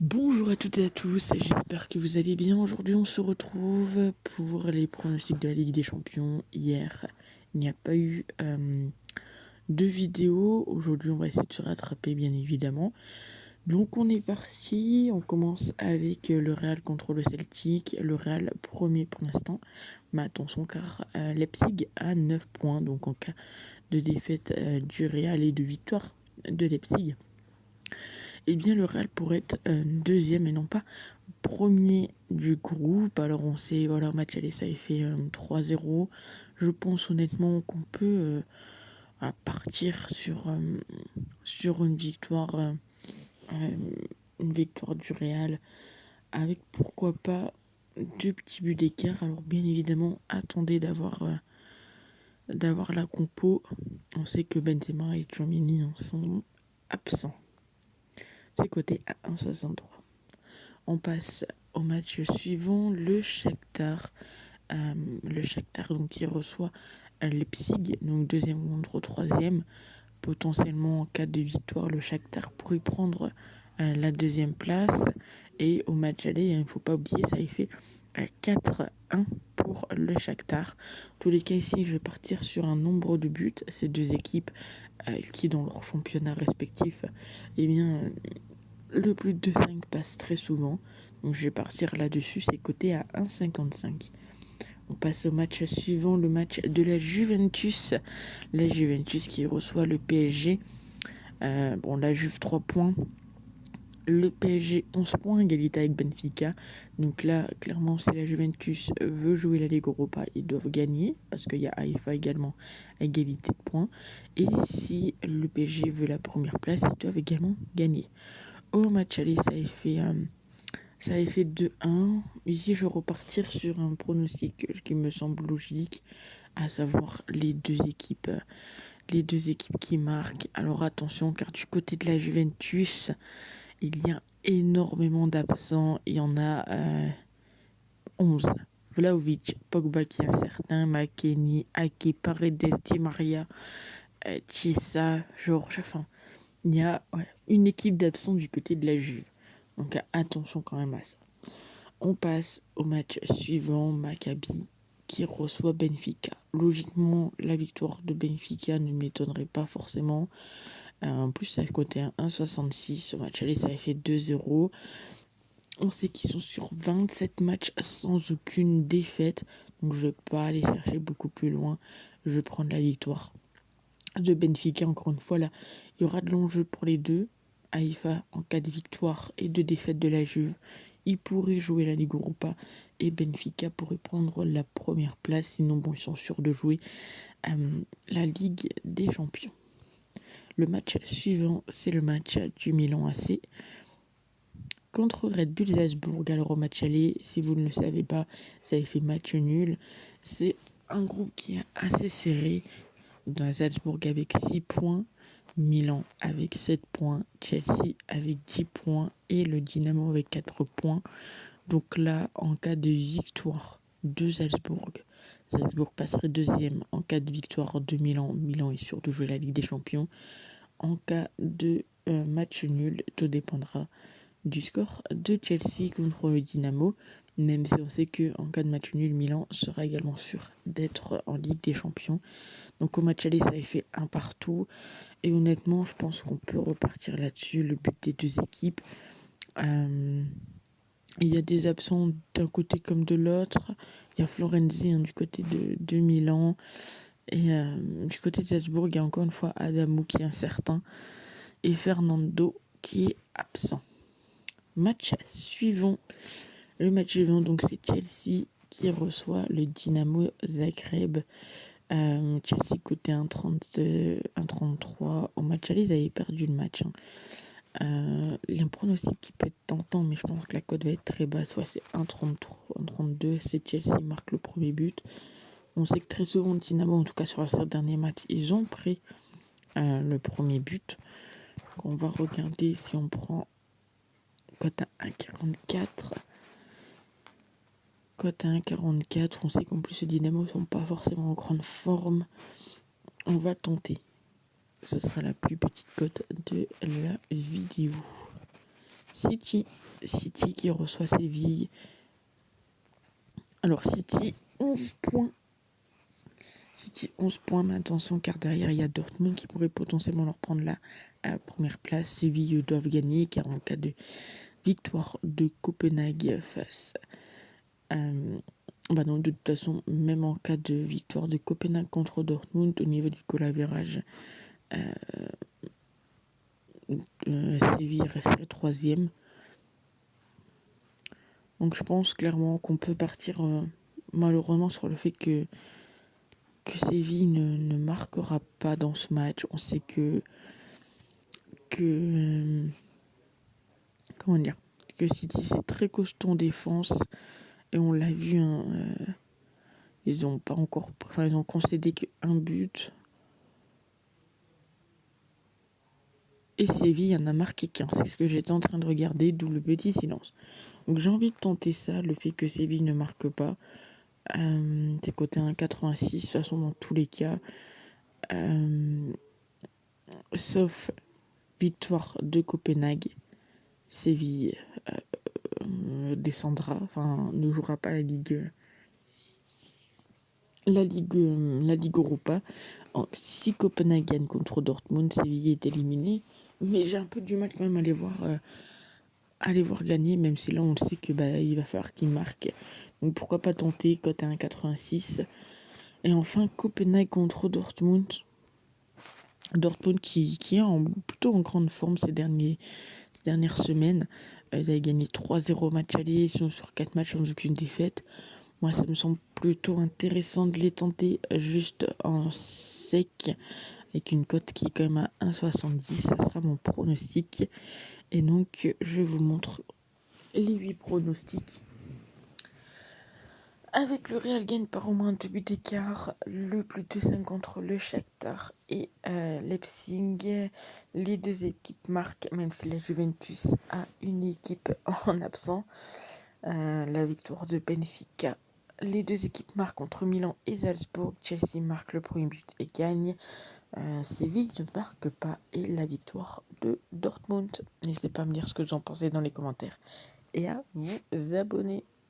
Bonjour à toutes et à tous, j'espère que vous allez bien. Aujourd'hui on se retrouve pour les pronostics de la Ligue des Champions. Hier il n'y a pas eu de vidéo, aujourd'hui on va essayer de se rattraper bien évidemment. Donc on est parti, on commence avec le Real contre le Celtic, le Real premier pour l'instant. Mais attention car Leipzig a 9 points, donc en cas de défaite du Real et de victoire de Leipzig, eh bien le Real pourrait être deuxième et non pas premier du groupe. Alors on sait, voilà, au match aller ça a fait 3-0. Je pense honnêtement qu'on peut partir sur une victoire du Real avec pourquoi pas deux petits buts d'écart. Alors bien évidemment, attendez d'avoir la compo. On sait que Benzema et Tchouaméni sont absents. C'est coté à 1,63. On passe au match suivant, le Shakhtar. Le Shakhtar donc, qui reçoit Leipzig, donc deuxième contre troisième. Potentiellement, en cas de victoire, le Shakhtar pourrait prendre la deuxième place. Et au match aller, il ne faut pas oublier, ça a fait 4-1 pour le Shakhtar. En tous les cas, ici, je vais partir sur un nombre de buts. Ces deux équipes qui, dans leur championnat respectif, eh bien, le plus de 5 passe très souvent. Donc je vais partir là-dessus, c'est coté à 1,55. On passe au match suivant, le match de la Juventus. La Juventus qui reçoit le PSG. La Juve 3 points. Le PSG 11 points, égalité avec Benfica. Donc là, clairement, si la Juventus veut jouer la Ligue Europa, ils doivent gagner. Parce qu'il y a Haïfa également à égalité de points. Et si le PSG veut la première place, ils doivent également gagner. Au match aller, ça avait fait 2-1. Ici, je vais repartir sur un pronostic qui me semble logique, à savoir les deux équipes qui marquent. Alors attention, car du côté de la Juventus, il y a énormément d'absents. Il y en a 11. Vlahovic, Pogba qui est incertain, McKennie, Ake, Paredes, Di Maria, Chiesa, Georges. Enfin, il y a une équipe d'absents du côté de la Juve. Donc attention quand même à ça. On passe au match suivant, Maccabi qui reçoit Benfica. Logiquement, la victoire de Benfica ne m'étonnerait pas forcément. En plus, ça a coté à 1,66. Au match aller, ça avait fait 2-0. On sait qu'ils sont sur 27 matchs sans aucune défaite. Donc je ne vais pas aller chercher beaucoup plus loin. Je vais prendre la victoire de Benfica. Encore une fois, là, il y aura de l'enjeu pour les deux. Haïfa, en cas de victoire et de défaite de la Juve, il pourrait jouer la Ligue Europa et Benfica pourrait prendre la première place. Sinon, bon, ils sont sûrs de jouer la Ligue des Champions. Le match suivant, c'est le match du Milan AC contre Red Bull Salzbourg. Alors au match aller, si vous ne le savez pas, ça avait fait match nul. C'est un groupe qui est assez serré. Dans Salzbourg avec 6 points, Milan avec 7 points, Chelsea avec 10 points et le Dynamo avec 4 points. Donc là, en cas de victoire de Salzbourg, Salzbourg passerait deuxième. En cas de victoire de Milan, Milan est sûr de jouer la Ligue des Champions. En cas de match nul, tout dépendra du score de Chelsea contre le Dynamo, même si on sait qu'en cas de match nul, Milan sera également sûr d'être en Ligue des Champions. Donc au match aller, ça avait fait un partout. Et honnêtement, je pense qu'on peut repartir là-dessus. Le but des deux équipes. Il y a des absents d'un côté comme de l'autre. Il y a Florenzi du côté de Milan. Et du côté de Salzbourg, il y a encore une fois Adamou qui est incertain. Et Fernando qui est absent. Match suivant. Le match suivant, donc c'est Chelsea qui reçoit le Dynamo Zagreb. Chelsea coté 1,33. Au match aller, ils avaient perdu le match. Il y a un pronostic qui peut être tentant, mais je pense que la cote va être très basse. Ouais, c'est 1,33, 1,32. C'est Chelsea marque le premier but. On sait que très souvent, le Dynamo, en tout cas sur ces derniers matchs, ils ont pris le premier but. Donc on va regarder si on prend cote à 1,44. Cote à 1,44. On sait qu'en plus, les Dynamo ne sont pas forcément en grande forme. On va tenter. Ce sera la plus petite cote de la vidéo. City. City qui reçoit Séville. Alors City, 11 points. City, 11 points, mais attention car derrière il y a Dortmund qui pourrait potentiellement leur prendre la première place. Séville doivent gagner car en cas de victoire de Copenhague face non, de toute façon, même en cas de victoire de Copenhague contre Dortmund, au niveau du goal average, Séville resterait troisième. Donc je pense clairement qu'on peut partir malheureusement sur le fait que Séville ne marquera pas dans ce match. On sait comment dire, que City c'est très costaud en défense et on l'a vu, ils ont pas encore, enfin ils ont concédé qu'un but et Séville en a marqué qu'un. C'est ce que j'étais en train de regarder, d'où le petit silence. Donc j'ai envie de tenter ça, le fait que Séville ne marque pas. C'est coté 1,86 de toute façon dans tous les cas, sauf victoire de Copenhague. Séville descendra, enfin ne jouera pas la Ligue Europa. Si Copenhague gagne contre Dortmund, Séville est éliminé, mais j'ai un peu du mal quand même à les voir gagner, même si là on le sait que il va falloir qu'ils marquent. Donc pourquoi pas tenter coté 1,86. Et enfin Copenhague contre Dortmund. Dortmund qui est plutôt en grande forme ces dernières semaines. Ils avaient gagné 3-0 match aller, ils sont sur 4 matchs sans aucune défaite. Moi, ça me semble plutôt intéressant de les tenter juste en sec, avec une cote qui est quand même à 1,70. Ça sera mon pronostic. Et donc, je vous montre les 8 pronostics. Avec le Real gagne par au moins 2 buts d'écart, le plus de 5 contre le Shakhtar et Leipzig. Les deux équipes marquent, même si la Juventus a une équipe en absent. La victoire de Benfica. Les deux équipes marquent contre Milan et Salzbourg. Chelsea marque le premier but et gagne. Séville ne marque pas et la victoire de Dortmund. N'hésitez pas à me dire ce que vous en pensez dans les commentaires et à vous abonner.